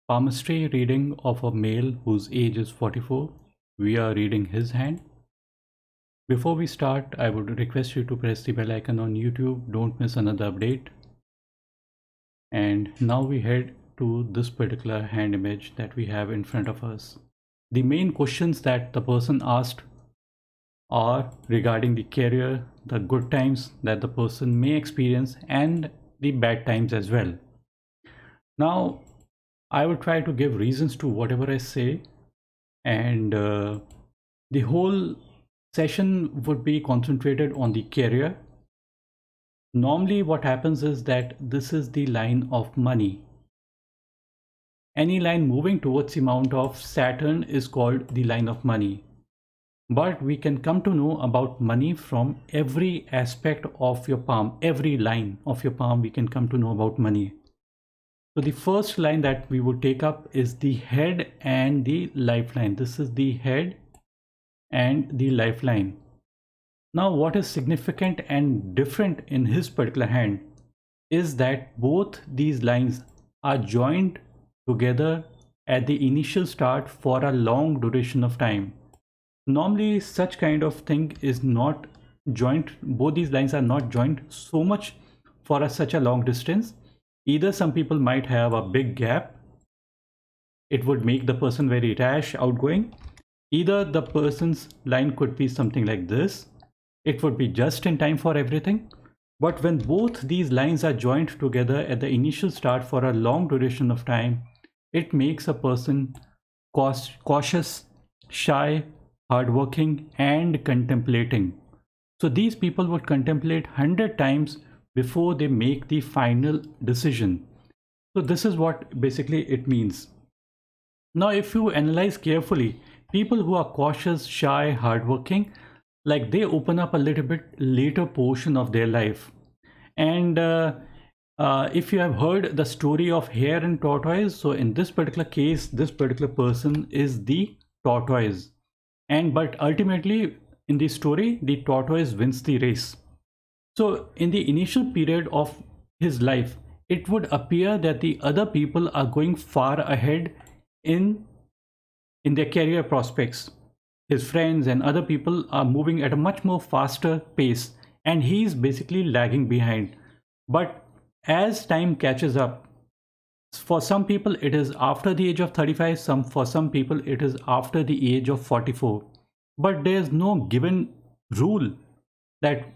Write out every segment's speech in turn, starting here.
Palmistry reading of a male whose age is 44. We are reading his hand. Before we start, I would request you to press the bell icon on YouTube. Don't miss another update. And now we head to this particular hand image that we have in front of us. The main questions that the person asked are regarding the career, the good times that the person may experience, and the bad times as well. Now, I will try to give reasons to whatever I say, and the whole session would be concentrated on the career. Normally what happens is that this is the line of money. Any line moving towards the mount of Saturn is called the line of money. But we can come to know about money from every aspect of your palm, every line of your palm we can come to know about money. So the first line that we would take up is the head and the lifeline. This is the head and the lifeline. Now what is significant and different in his particular hand is that both these lines are joined together at the initial start for a long duration of time. Normally such kind of thing is not joined, both these lines are not joined so much for such a long distance. Either some people might have a big gap, it would make the person very rash, outgoing. Either the person's line could be something like this, it would be just in time for everything. But when both these lines are joined together at the initial start for a long duration of time, it makes a person cautious, shy, hardworking, and contemplating. So these people would contemplate 100 times before they make the final decision. So this is what basically it means. Now if you analyze carefully, people who are cautious, shy, hardworking, like they open up a little bit later portion of their life. And if you have heard the story of hare and tortoise, so in this particular case, this particular person is the tortoise. But ultimately in the story, the tortoise wins the race. So in the initial period of his life, it would appear that the other people are going far ahead in their career prospects. His friends and other people are moving at a much more faster pace, and he is basically lagging behind. But as time catches up, for some people it is after the age of 35, for some people it is after the age of 44. But there is no given rule that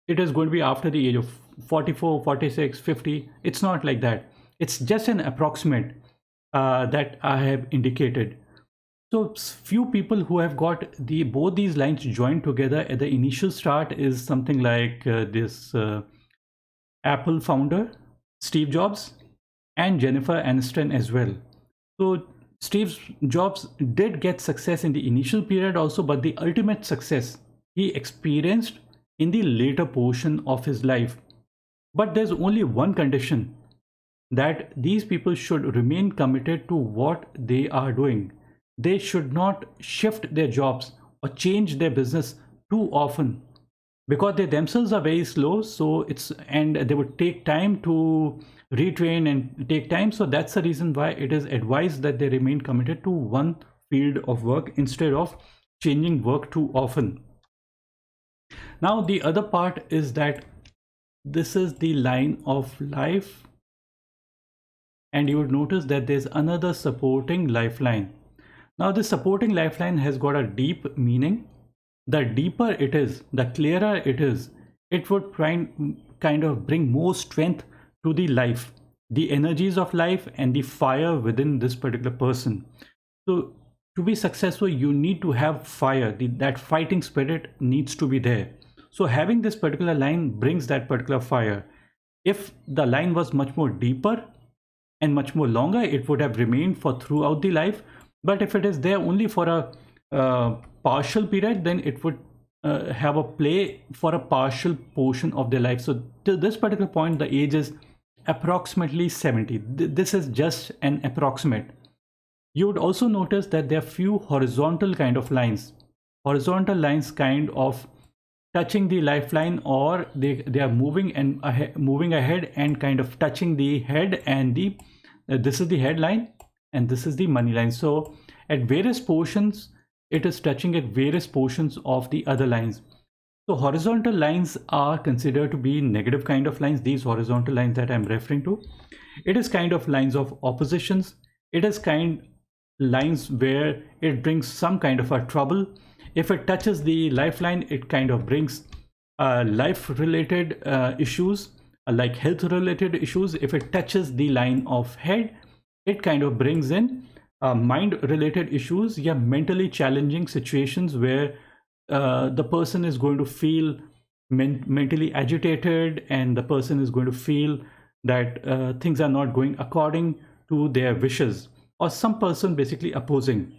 it is going to be after the age of 44, 46, 50. It's not like that. It's just an approximate that I have indicated. So few people who have got both these lines joined together at the initial start is something like this Apple founder Steve Jobs and Jennifer Aniston as well. So Steve Jobs did get success in the initial period also, but the ultimate success he experienced in the later portion of his life. But there's only one condition, that these people should remain committed to what they are doing. They should not shift their jobs or change their business too often, because they themselves are very slow. So and they would take time to retrain and take time. So that's the reason why it is advised that they remain committed to one field of work instead of changing work too often. Now the other part is that this is the line of life, and you would notice that there's another supporting lifeline. Now the supporting lifeline has got a deep meaning. The deeper it is, the clearer it is, it would kind of bring more strength to the life, the energies of life and the fire within this particular person. So to be successful, you need to have fire. That fighting spirit needs to be there. So having this particular line brings that particular fire. If the line was much more deeper and much more longer, it would have remained for throughout the life. But if it is there only for a partial period, then it would have a play for a partial portion of their life. So till this particular point, the age is approximately 70. This is just an approximate. You would also notice that there are few horizontal kind of lines. Horizontal lines kind of touching the lifeline, or they are moving ahead and kind of touching the head and the this is the headline and this is the money line. So at various portions, it is touching at various portions of the other lines. So horizontal lines are considered to be negative kind of lines. These horizontal lines that I'm referring to, it is kind of lines of oppositions. It is kind lines where it brings some kind of a trouble. If it touches the lifeline, it kind of brings life related issues, like health related issues. If it touches the line of head, it kind of brings in mind related issues, yeah, mentally challenging situations where the person is going to feel mentally agitated, and the person is going to feel that things are not going according to their wishes, or some person basically opposing.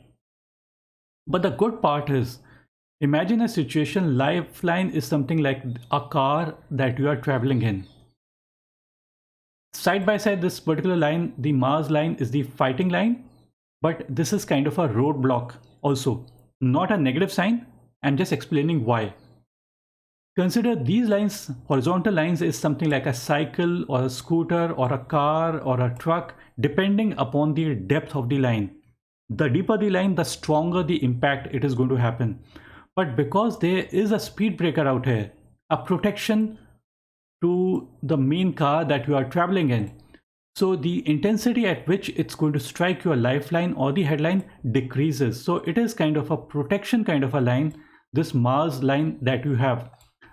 But the good part is, imagine a situation, lifeline is something like a car that you are traveling in. Side by side, this particular line, the Mars line, is the fighting line, but this is kind of a roadblock also, not a negative sign. I'm just explaining why. Consider these lines, horizontal lines, is something like a cycle or a scooter or a car or a truck, depending upon the depth of the line. The deeper the line, the stronger the impact it is going to happen. But because there is a speed breaker out here, a protection to the main car that you are traveling in, so the intensity at which it's going to strike your lifeline or the headline decreases. So it is kind of a protection kind of a line, this Mars line that you have.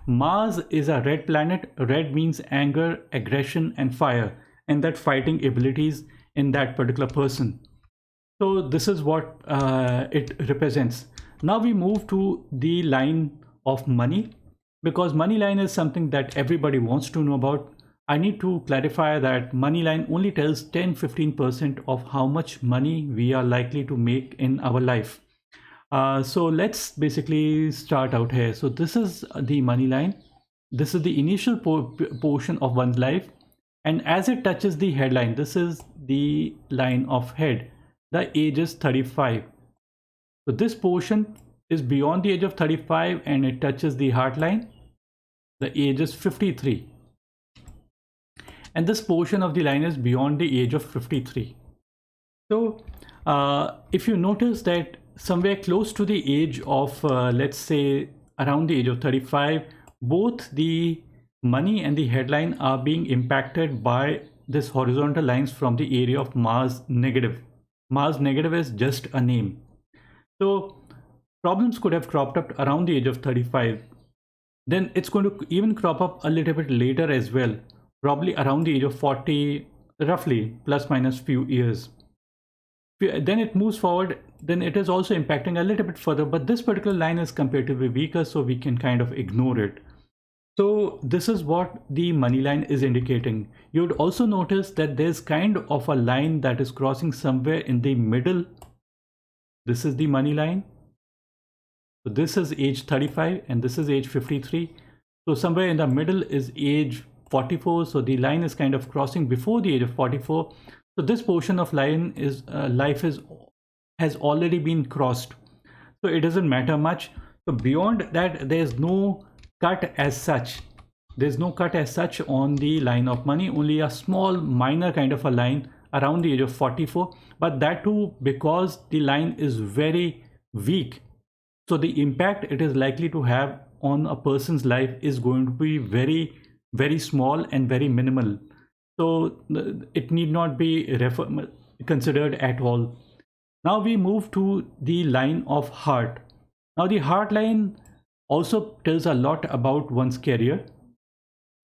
Mars is a red planet. Red means anger, aggression, and fire, and that fighting abilities in that particular person. So this is what it represents. Now we move to the line of money, because money line is something that everybody wants to know about. I need to clarify that money line only tells 10-15% of how much money we are likely to make in our life. So let's basically start out here. So this is the money line. This is the initial portion of one's life. And as it touches the headline, this is the line of head. The age is 35. So this portion is beyond the age of 35 and it touches the heart line. The age is 53. And this portion of the line is beyond the age of 53. So if you notice that somewhere close to the age of, let's say around the age of 35, both the money and the headline are being impacted by this horizontal lines from the area of Mars negative. Mars negative is just a name. So problems could have cropped up around the age of 35. Then it's going to even crop up a little bit later as well, probably around the age of 40, roughly plus minus few years. Then it moves forward, then it is also impacting a little bit further, but this particular line is comparatively weaker, so we can kind of ignore it. So this is what the money line is indicating. You would also notice that there's kind of a line that is crossing somewhere in the middle. This is the money line. So this is age 35 and this is age 53. So somewhere in the middle is age 44. So the line is kind of crossing before the age of 44. So this portion of line is life has already been crossed. So it doesn't matter much. So beyond that, there's no cut as such. There's no cut as such on the line of money, only a small minor kind of a line around the age of 44. But that too, because the line is very weak. So the impact it is likely to have on a person's life is going to be very, very small and very minimal. So it need not be considered at all. Now we move to the line of heart. Now the heart line also tells a lot about one's career.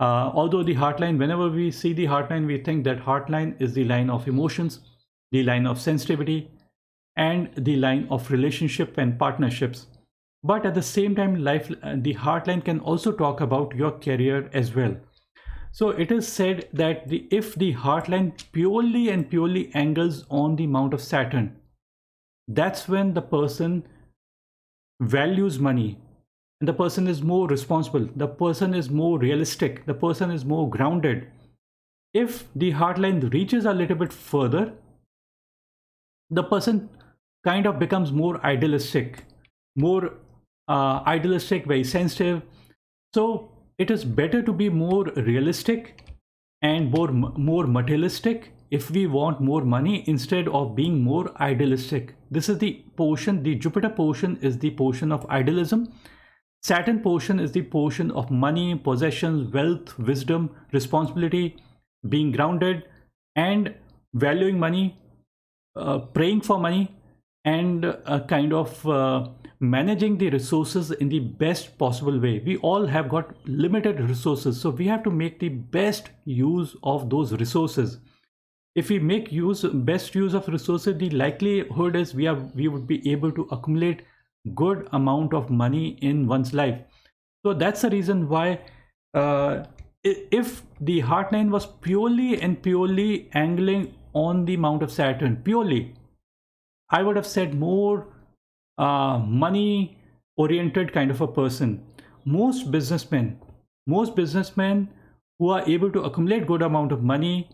Although the heart line, whenever we see the heart line, we think that heart line is the line of emotions, the line of sensitivity, and the line of relationship and partnerships. But at the same time, the heart line can also talk about your career as well. So it is said that if the heart line purely and purely angles on the Mount of Saturn, that's when the person values money, and the person is more responsible, the person is more realistic, the person is more grounded. If the heart line reaches a little bit further, the person kind of becomes more idealistic, very sensitive. So it is better to be more realistic and more materialistic if we want more money instead of being more idealistic. This is the portion, the Jupiter portion is the portion of idealism. Saturn portion is the portion of money, possessions, wealth, wisdom, responsibility, being grounded and valuing money, praying for money, and kind of managing the resources in the best possible way. We all have got limited resources, so we have to make the best use of those resources. If we make best use of resources, the likelihood is we would be able to accumulate good amount of money in one's life. So that's the reason why if the heartline was purely angling on the mount of Saturn, purely, I would have said more money oriented kind of a person. Most businessmen who are able to accumulate good amount of money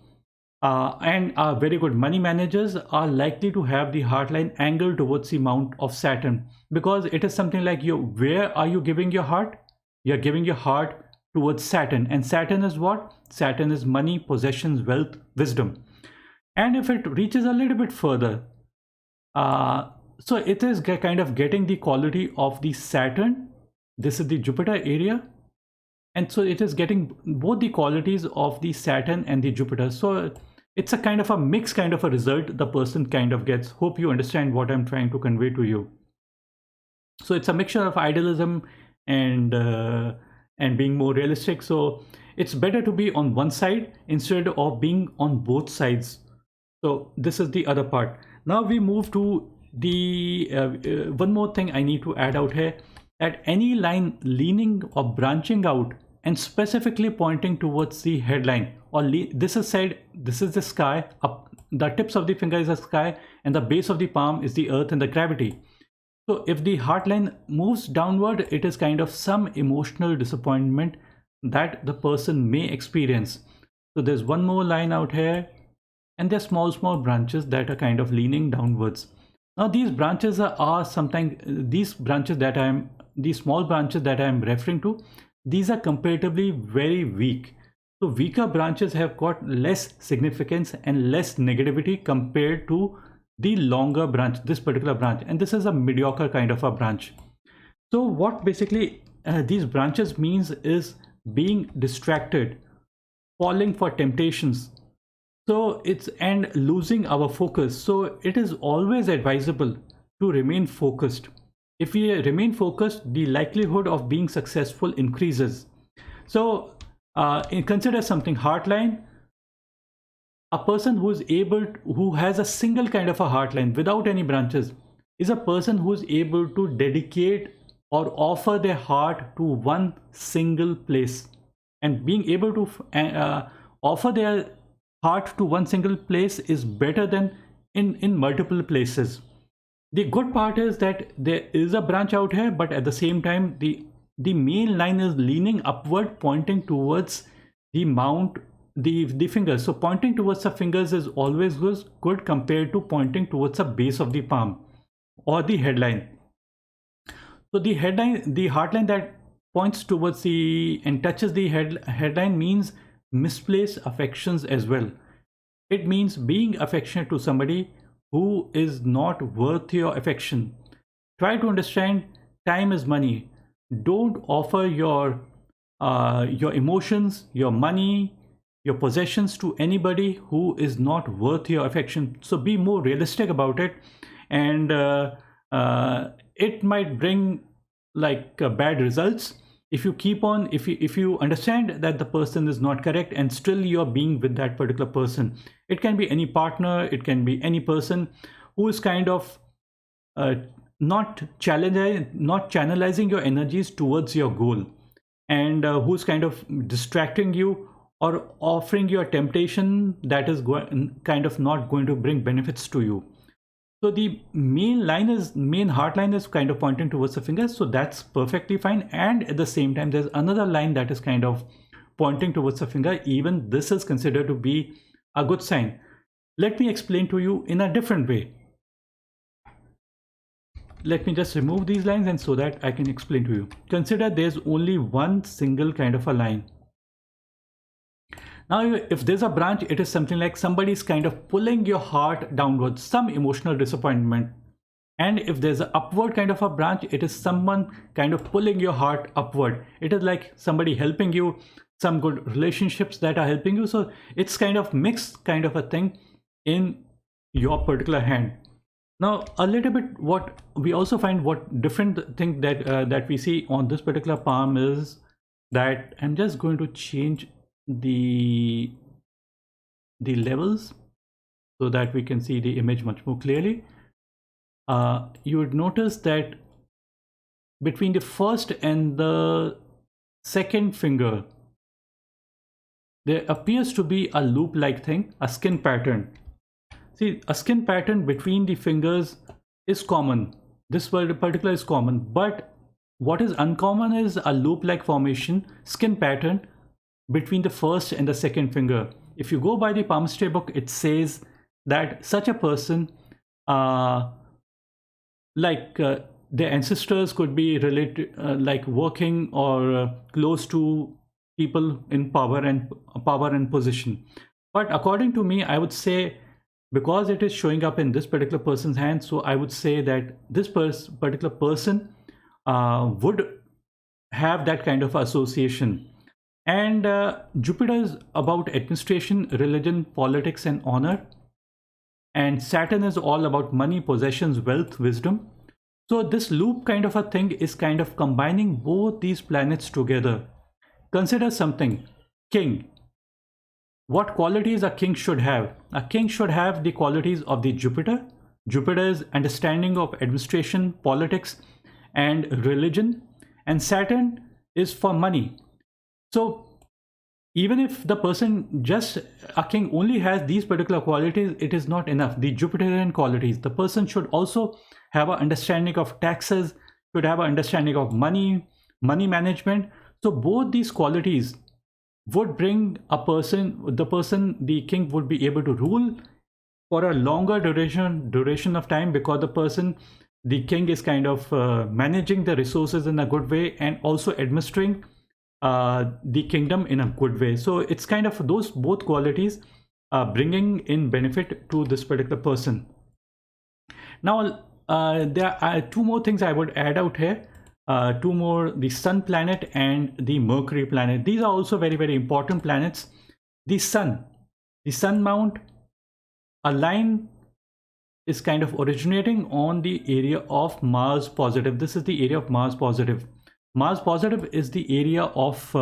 and are very good money managers are likely to have the heartline angled towards the mount of Saturn, because it is something like, where are you giving your heart? You're giving your heart towards Saturn, and Saturn is what? Saturn is money, possessions, wealth, wisdom. And if it reaches a little bit further, so it is kind of getting the quality of the Saturn. This is the Jupiter area, and so it is getting both the qualities of the Saturn and the Jupiter. So it's a kind of a mixed kind of a result the person kind of gets. Hope you understand what I'm trying to convey to you. So it's a mixture of idealism and being more realistic. So it's better to be on one side instead of being on both sides. So this is the other part. Now we move to the one more thing I need to add out here. At any line leaning or branching out and specifically pointing towards the headline, or this is said, this is the sky, up the tips of the finger is the sky and the base of the palm is the earth and the gravity. So if the heartline moves downward, it is kind of some emotional disappointment that the person may experience. So there's one more line out here, and there's small branches that are kind of leaning downwards. Now these branches are sometimes, these small branches that I am referring to, these are comparatively very weak. So weaker branches have got less significance and less negativity compared to the longer branch, this particular branch, and this is a mediocre kind of a branch. So what basically these branches means is being distracted, falling for temptations, so it's and losing our focus. So it is always advisable to remain focused. If we remain focused, the likelihood of being successful increases. So consider something, heartline. A person who has a single kind of a heartline without any branches is a person who is able to dedicate or offer their heart to one single place. And being able to offer their heart to one single place is better than in multiple places. The good part is that there is a branch out here, but at the same time the main line is leaning upward, pointing towards the mount, the fingers. So pointing towards the fingers is always good compared to pointing towards the base of the palm or the headline. So the heartline that points towards and touches the headline means misplaced affections as well. It means being affectionate to somebody who is not worth your affection. Try to understand, time is money. Don't offer your emotions, your money, your possessions to anybody who is not worth your affection. So be more realistic about it, and it might bring like bad results if you keep on, if you understand that the person is not correct and still you're being with that particular person. It can be any partner, it can be any person who is kind of not channelizing your energies towards your goal, and who's kind of distracting you or offering you a temptation that is kind of not going to bring benefits to you. So the main heartline is kind of pointing towards the fingers, so that's perfectly fine. And at the same time, there's another line that is kind of pointing towards the finger. Even this is considered to be a good sign. Let me explain to you in a different way. Let me just remove these lines and so that I can explain to you. Consider there's only one single kind of a line. Now, if there's a branch, it is something like somebody's kind of pulling your heart downwards, some emotional disappointment. And if there's an upward kind of a branch, it is someone kind of pulling your heart upward. It is like somebody helping you, some good relationships that are helping you. So it's kind of mixed kind of a thing in your particular hand. Now, a little bit what we also find, what different thing that that we see on this particular palm is that I'm just going to change the levels so that we can see the image much more clearly. You would notice that between the first and the second finger, there appears to be a loop-like thing, a skin pattern. See, a skin pattern between the fingers is common. This particular is common, but what is uncommon is a loop-like formation, skin pattern between the first and the second finger. If you go by the Palmistry book, it says that such a person, their ancestors could be related, like working or close to people in power and position. But according to me, I would say, because it is showing up in this particular person's hand, so I would say that this particular person would have that kind of association. And Jupiter is about administration, religion, politics, and honor. And Saturn is all about money, possessions, wealth, wisdom. So this loop kind of a thing is kind of combining both these planets together. Consider something, king. What qualities a king should have? A king should have the qualities of the Jupiter. Jupiter's understanding of administration, politics, and religion. And Saturn is for money. So even if the person, just a king, only has these particular qualities, it is not enough. The Jupiterian qualities, the person should also have an understanding of taxes, should have an understanding of money management. So both these qualities would bring the king would be able to rule for a longer duration of time, because the king is kind of managing the resources in a good way and also administering the kingdom in a good way. So it's kind of those both qualities bringing in benefit to this particular person. Now there are two more things I would add out here. Two more, the Sun planet and the Mercury planet. These are also very, very important planets. The Sun mount, a line is kind of originating on the area of Mars positive. This is the area of Mars positive. Mars positive is the area of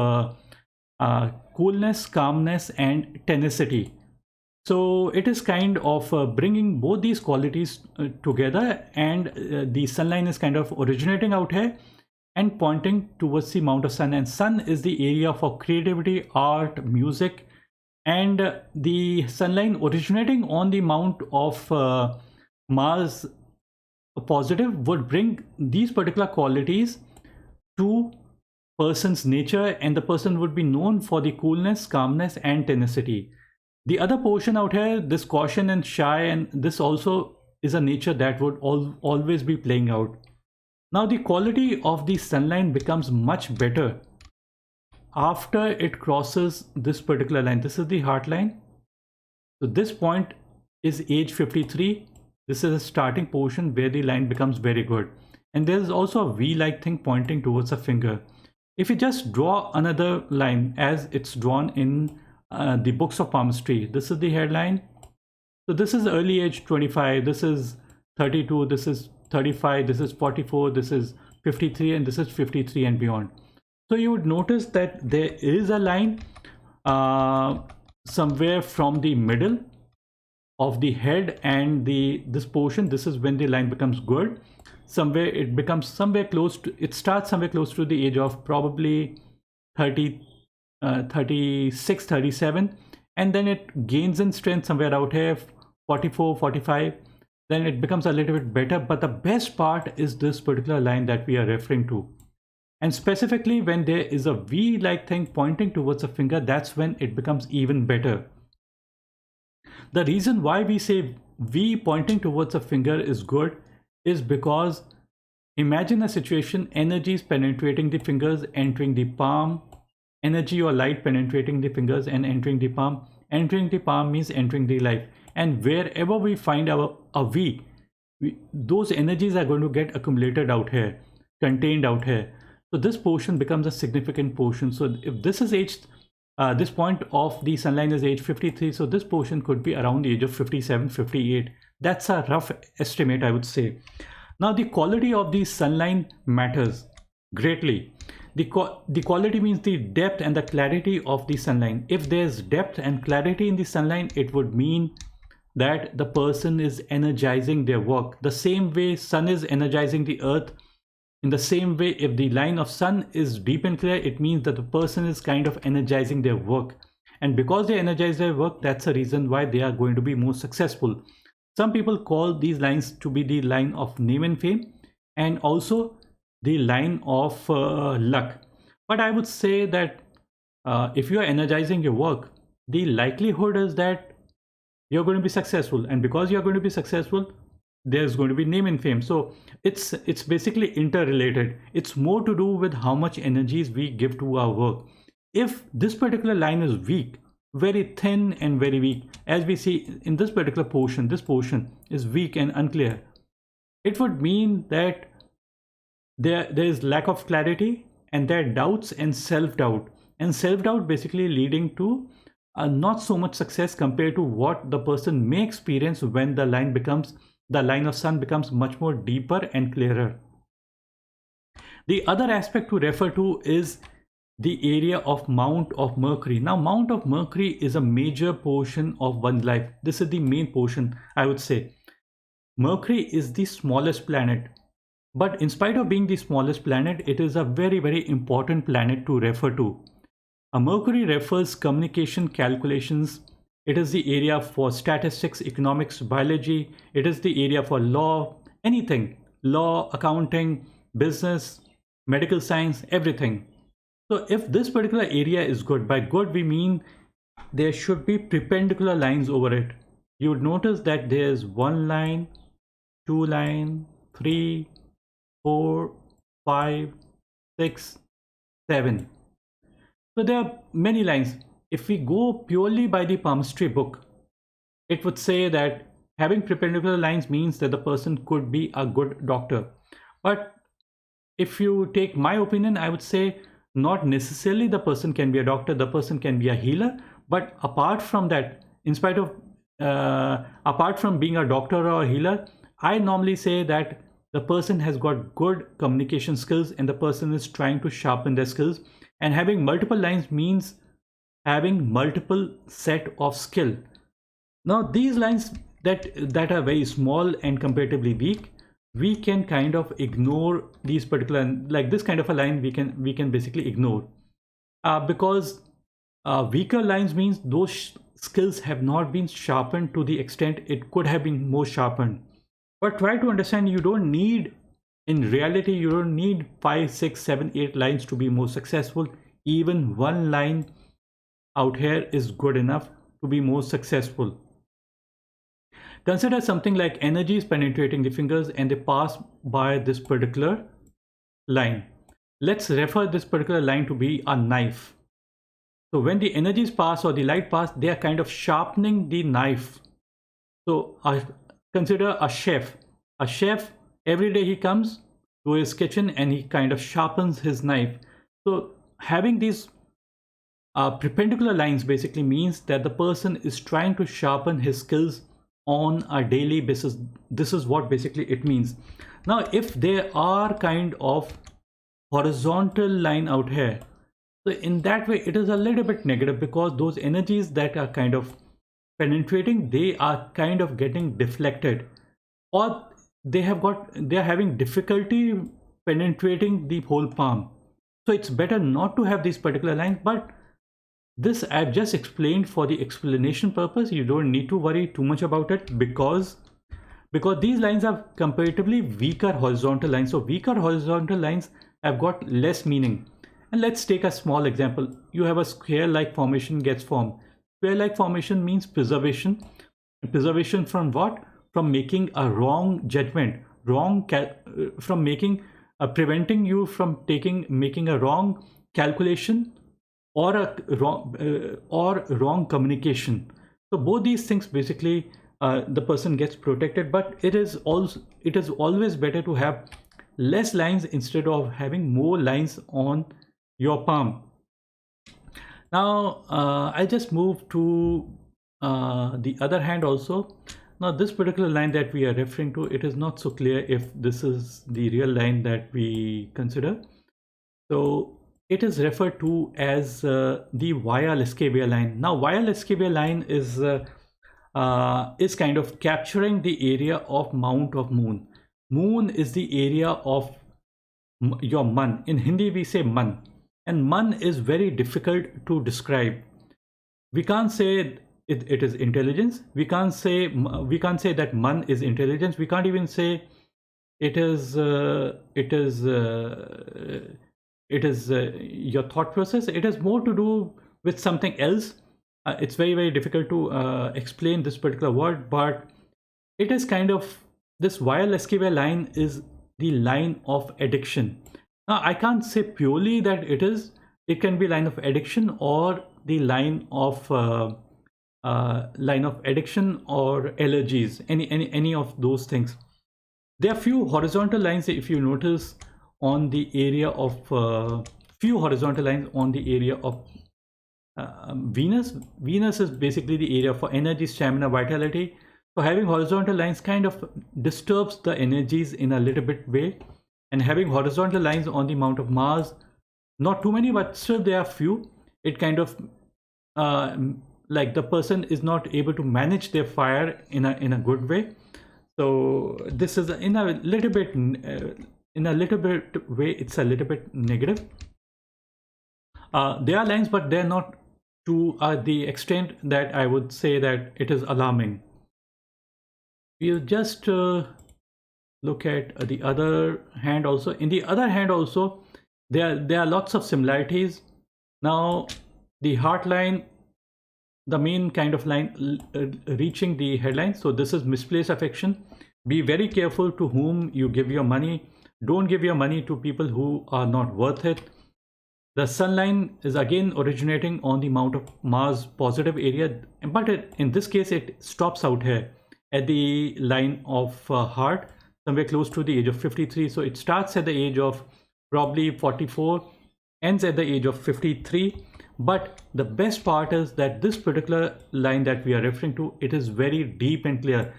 coolness, calmness, and tenacity. So it is kind of bringing both these qualities together, and the sun line is kind of originating out here and pointing towards the mount of Sun. And Sun is the area for creativity, art, music, and the sun line originating on the mount of Mars positive would bring these particular qualities to person's nature, and the person would be known for the coolness, calmness, and tenacity. The other portion out here, this caution and shy, and this also is a nature that would always be playing out. Now the quality of the sunline becomes much better after it crosses this particular line. This is the heart line. So this point is age 53. This is a starting portion where the line becomes very good. And there is also a V-like thing pointing towards a finger. If you just draw another line as it's drawn in the books of palmistry, this is the headline. So this is early age 25, this is 32, this is 35, this is 44, this is 53, and this is 53 and beyond. So you would notice that there is a line somewhere from the middle of the head and this portion. This is when the line becomes good. Somewhere it becomes somewhere close to, it starts somewhere close to the age of probably 30, 36, 37, and then it gains in strength somewhere out here 44, 45. Then it becomes a little bit better. But the best part is this particular line that we are referring to, and specifically when there is a V-like thing pointing towards a finger, that's when it becomes even better. The reason why we say V pointing towards a finger is good is because imagine a situation, energy is penetrating the fingers, entering the palm, energy or light penetrating the fingers and entering the palm. Entering the palm means entering the life, and wherever we find a V, those energies are going to get accumulated out here, contained out here. So this portion becomes a significant portion. So if this is age, this point of the sun line is age 53, so this portion could be around the age of 57, 58. That's a rough estimate, I would say. Now the quality of the sun line matters greatly. The quality means the depth and the clarity of the sunline. If there's depth and clarity in the sunline, it would mean that the person is energizing their work. The same way sun is energizing the earth, in the same way, if the line of sun is deep and clear, it means that the person is kind of energizing their work. And because they energize their work, that's the reason why they are going to be more successful. Some people call these lines to be the line of name and fame, and also the line of luck. But I would say that if you are energizing your work, the likelihood is that you're going to be successful, and because you're going to be successful, there's going to be name and fame. So it's basically interrelated. It's more to do with how much energies we give to our work. If this particular line is weak, very thin and very weak, as we see in this particular portion, this portion is weak and unclear, it would mean that there is lack of clarity, and there are doubts and self-doubt, and self-doubt basically leading to not so much success compared to what the person may experience when the line of sun becomes much more deeper and clearer. The other aspect to refer to is the area of Mount of Mercury. Now, Mount of Mercury is a major portion of one's life. This is the main portion, I would say. Mercury is the smallest planet, but in spite of being the smallest planet, it is a very, very important planet to refer to. Mercury refers communication, calculations. It is the area for statistics, economics, biology. It is the area for law, anything, law, accounting, business, medical science, everything. So if this particular area is good, by good we mean there should be perpendicular lines over it. You would notice that there's one line, two line, 3, 4, 5, 6, 7. So there are many lines. If we go purely by the Palmistry book, it would say that having perpendicular lines means that the person could be a good doctor. But if you take my opinion, I would say not necessarily the person can be a doctor, the person can be a healer. But apart from that, in spite of apart from being a doctor or a healer, I normally say that the person has got good communication skills and the person is trying to sharpen their skills. And having multiple lines means having multiple set of skill. Now these lines that are very small and comparatively weak, we can kind of ignore these particular, like this kind of a line we can basically ignore, because weaker lines means those skills have not been sharpened to the extent it could have been more sharpened. But try to understand, you don't need, in reality you don't need 5, 6, 7, 8 lines to be more successful. Even one line out here is good enough to be more successful. Consider something like energies penetrating the fingers and they pass by this particular line. Let's refer this particular line to be a knife. So when the energies pass or the light pass, they are kind of sharpening the knife. So consider a chef. A chef, every day he comes to his kitchen and he kind of sharpens his knife. So having these perpendicular lines basically means that the person is trying to sharpen his skills on a daily basis. This is what basically it means. Now if there are kind of horizontal line out here, so in that way it is a little bit negative, because those energies that are kind of penetrating, they are kind of getting deflected, or they are having difficulty penetrating the whole palm. So it's better not to have these particular lines, but this I've just explained for the explanation purpose. You don't need to worry too much about it, because these lines are comparatively weaker horizontal lines. So weaker horizontal lines have got less meaning. And let's take a small example. You have a square-like formation gets formed. Square-like formation means preservation. Preservation from what? From making a wrong judgment, from making preventing you from making a wrong calculation or wrong communication. So both these things basically the person gets protected, but it is always better to have less lines instead of having more lines on your palm. Now I just move to the other hand also. Now this particular line that we are referring to, it is not so clear if this is the real line that we consider. So it is referred to as the Via Lescavia line. Now Via Lescavia line is kind of capturing the area of Mount of Moon. Moon is the area of your man. In Hindi we say man, and man is very difficult to describe. We can't say it is intelligence. We can't say that man is intelligence. We can't even say it is your thought process. It has more to do with something else. It's very difficult to explain this particular word, but it is kind of, this Via Lescavia line is the line of addiction. Now I can't say purely that it can be line of addiction or the line of addiction or allergies, any of those things. There are few horizontal lines, if you notice, on the area of few horizontal lines on the area of Venus. Venus is basically the area for energy, stamina, vitality. So having horizontal lines kind of disturbs the energies in a little bit way, and having horizontal lines on the Mount of Mars, not too many, but still there are few. It kind of uh, like the person is not able to manage their fire in a good way. So this is in a little bit way, it's a little bit negative. There are lines, but they're not to the extent that I would say that it is alarming. You just look at the other hand also. In the other hand also, there are lots of similarities. Now the heart line, the main kind of line reaching the headline. So this is misplaced affection. Be very careful to whom you give your money. Don't give your money to people who are not worth it. The sun line is again originating on the Mount of Mars positive area, but in this case it stops out here at the line of heart, somewhere close to the age of 53. So it starts at the age of probably 44, ends at the age of 53. But the best part is that this particular line that we are referring to, it is very deep and clear.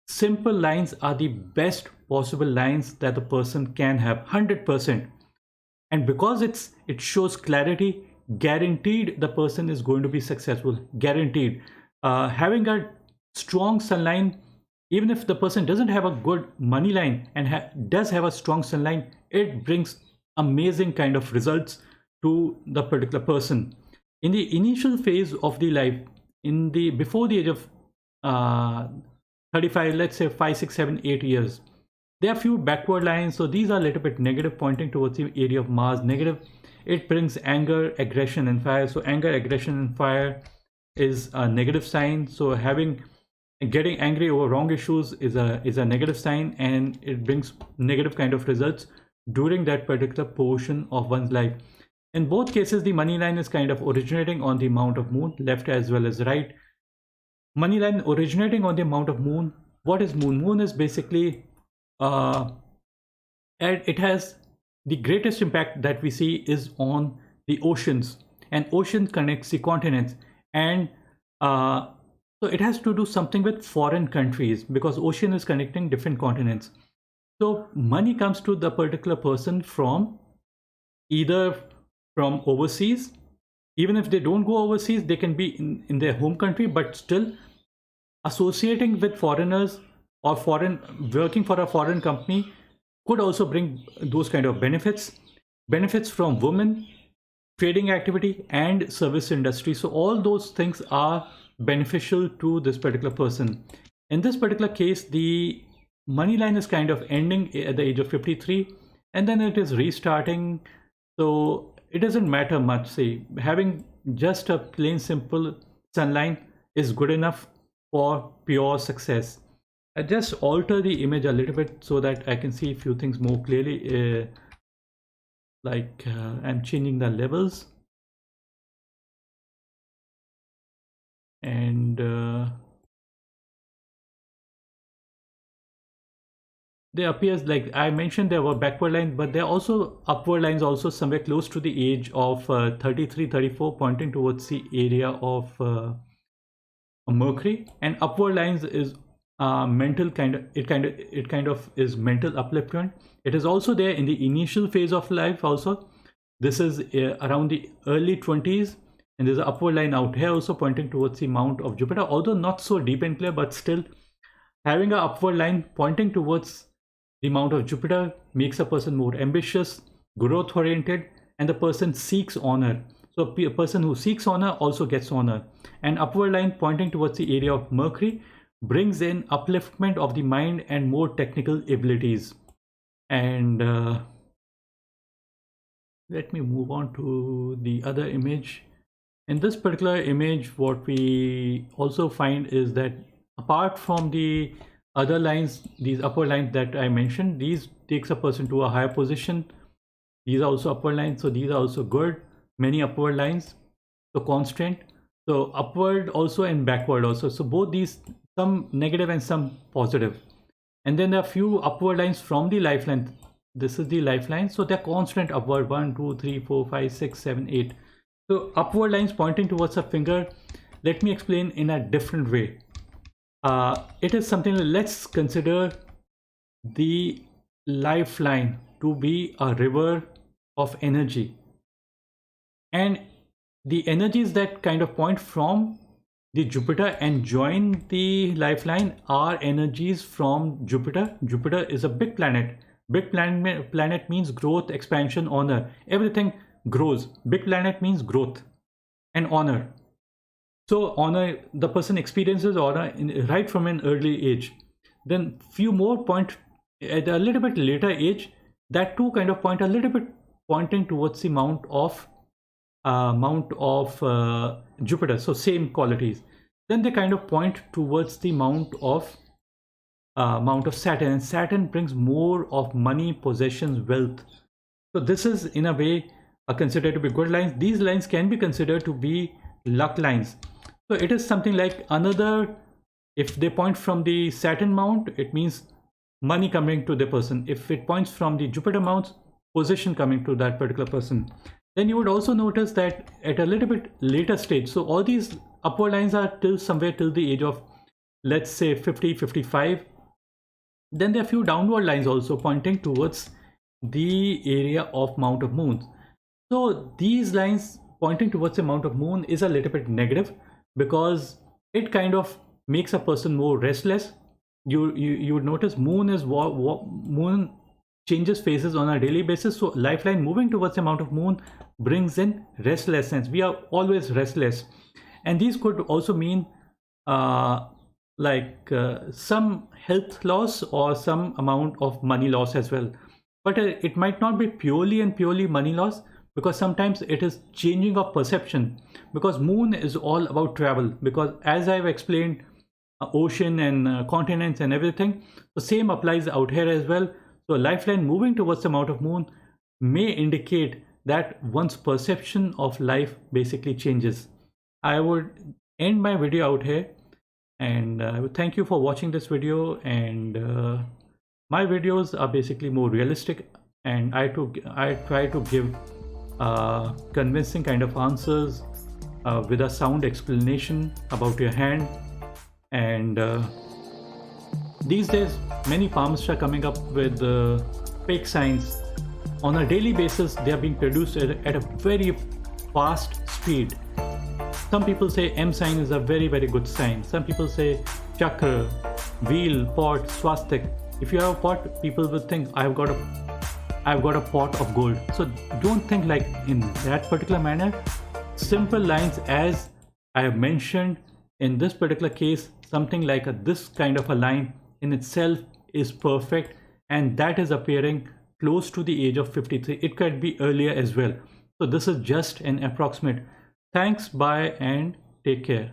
Simple lines are the best possible lines that the person can have, 100%. And because it shows clarity, guaranteed the person is going to be successful, guaranteed. Having a strong sun line, even if the person doesn't have a good money line and does have a strong sun line, it brings amazing kind of results to the particular person. In the initial phase of the life, before the age of 35, let's say 5, 6, 7, 8 years, there are few backward lines. So these are a little bit negative, pointing towards the area of Mars negative. It brings anger, aggression, and fire. So anger, aggression, and fire is a negative sign. So getting angry over wrong issues is a negative sign, and it brings negative kind of results during that particular portion of one's life. In both cases, the money line is kind of originating on the Mount of Moon, left as well as right. Money line originating on the Mount of Moon. What is Moon? Moon is basically and it has the greatest impact that we see is on the oceans, and ocean connects the continents, and so it has to do something with foreign countries because ocean is connecting different continents. So money comes to the particular person from either from overseas. Even if they don't go overseas, they can be in their home country, but still associating with foreigners or working for a foreign company could also bring those kind of benefits from women, trading activity, and service industry. So all those things are beneficial to this particular person. In this particular case, the money line is kind of ending at the age of 53, and then it is restarting. So it doesn't matter much. Say having just a plain simple sun line is good enough for pure success. I just alter the image a little bit so that I can see a few things more clearly. I'm changing the levels. And there appears, like I mentioned, there were backward lines, but there are also upward lines also somewhere close to the age of 33, 34, pointing towards the area of Mercury. And upward lines is mental kind of is mental upliftment. It is also there in the initial phase of life also. This is around the early 20s, and there's an upward line out here also pointing towards the mount of Jupiter, although not so deep and clear, but still having an upward line pointing towards the mount of Jupiter makes a person more ambitious, growth oriented, and the person seeks honor. So a person who seeks honor also gets honor. An upward line pointing towards the area of Mercury brings in upliftment of the mind and more technical abilities. And let me move on to the other image. In this particular image, what we also find is that apart from the other lines, these upper lines that I mentioned, these takes a person to a higher position. These are also upward lines, so these are also good. Many upward lines, so constant. So upward also and backward also. So both these, some negative and some positive. And then there are few upward lines from the lifeline. This is the lifeline, so they're constant upward. 1, 2, 3, 4, 5, 6, 7, 8. So upward lines pointing towards a finger. Let me explain in a different way. It is something, let's consider the lifeline to be a river of energy, and the energies that kind of point from the Jupiter and join the lifeline are energies from Jupiter. Jupiter is a big planet. Big planet means growth, expansion, honor. Everything grows. Big planet means growth and honor. So honor, the person experiences honor right from an early age. Then few more point at a little bit later age, that too kind of point a little bit pointing towards the mount of Jupiter. So same qualities. Then they kind of point towards the mount of Saturn, and Saturn brings more of money, possessions, wealth. So this is in a way considered to be good lines. These lines can be considered to be luck lines. So it is something like another, if they point from the Saturn mount, it means money coming to the person. If it points from the Jupiter mounts, possession coming to that particular person. Then you would also notice that at a little bit later stage, so all these upward lines are till somewhere till the age of, let's say 50, 55. Then there are a few downward lines also pointing towards the area of mount of moons. So these lines pointing towards the mount of moon is a little bit negative, because it kind of makes a person more restless. You would notice moon changes phases on a daily basis. So lifeline moving towards the mount of moon brings in restlessness. We are always restless, and these could also mean some health loss or some amount of money loss as well. But it might not be purely money loss, because sometimes it is changing of perception, because moon is all about travel. Because as I've explained, ocean and continents and everything, the same applies out here as well. So lifeline moving towards the mount of moon may indicate that one's perception of life basically changes. I would end my video out here, and I would thank you for watching this video. And my videos are basically more realistic, and I try to give convincing kind of answers with a sound explanation about your hand. And these days many palmists are coming up with fake signs on a daily basis. They are being produced at a very fast speed. Some people say M sign is a very good sign. Some people say chakra, wheel, pot, swastik. If you have a pot, people will think I've got a pot of gold. So don't think like in that particular manner. Simple lines, as I have mentioned in this particular case, something like this kind of a line in itself is perfect, and that is appearing close to the age of 53. It could be earlier as well. So this is just an approximate. Thanks, bye, and take care.